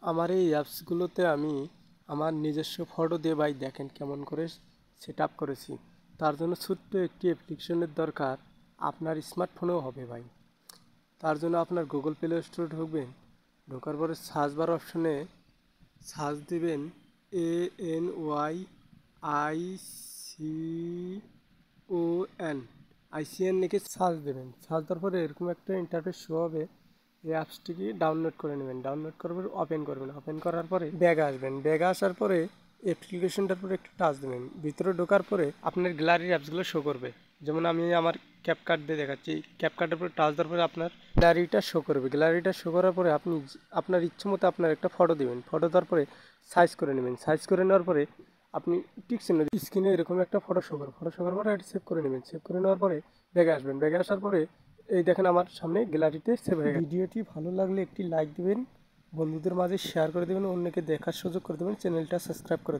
আমার এই অ্যাপসগুলোতে আমি আমার নিজস্ব ফটো দিয়ে ভাই দেখেন কেমন করে সেট আপ করেছি। তার জন্য ছোট্ট একটি অ্যাপ্লিকেশনের দরকার, আপনার স্মার্টফোনেও হবে ভাই। তার জন্য আপনার গুগল প্লে স্টোরে ঢুকবেন, ঢোকার পরে সার্চ বার অপশনে সার্চ দিবেন ANYICON, আইসিএন লিখে সার্চ দেবেন। সার্চ দেওয়ার পরে এরকম একটা ইন্টারফেস শো হবে। এই অ্যাপসটিকে ডাউনলোড করে নেবেন, ডাউনলোড করার পরে ওপেন করবেন, ওপেন করার পরে ব্যাগে আসবেন, ব্যাগে আসার পরে অ্যাপ্লিকেশনটার পরে একটু টাচ দেবেন। ভিতরে ঢোকার পরে আপনার গ্যালারির অ্যাপসগুলো শো করবে। যেমন আমি আমার ক্যাপকাট দিয়ে দেখাচ্ছি, ক্যাপকাটের পরে টাচ দেওয়ার পরে আপনার গ্যালারিটা শো করবে। গ্যালারিটা শো করার পরে আপনি আপনার ইচ্ছে মতো আপনার একটা ফটো দেবেন, ফটো দেওয়ার পরে সাইজ করে নেবেন। সাইজ করে নেওয়ার পরে আপনি টিক চিহ্ন স্ক্রিনে এরকম একটা ফটো শো করবে, ফটো শো করার পরে এটা সেভ করে নেবেন। সেভ করে নেওয়ার পরে ব্যাগে আসবেন, ব্যাগে আসার পরে এই দেখেন আমার সামনে গ্যালারিতে সেভ হয়ে গেছে। ভিডিওটি ভালো লাগলে একটি লাইক দিবেন, বন্ধুদের মাঝে শেয়ার করে দেবেন, অন্যকে দেখার সুযোগ করে দেবেন, চ্যানেলটা সাবস্ক্রাইব করে দেবেন।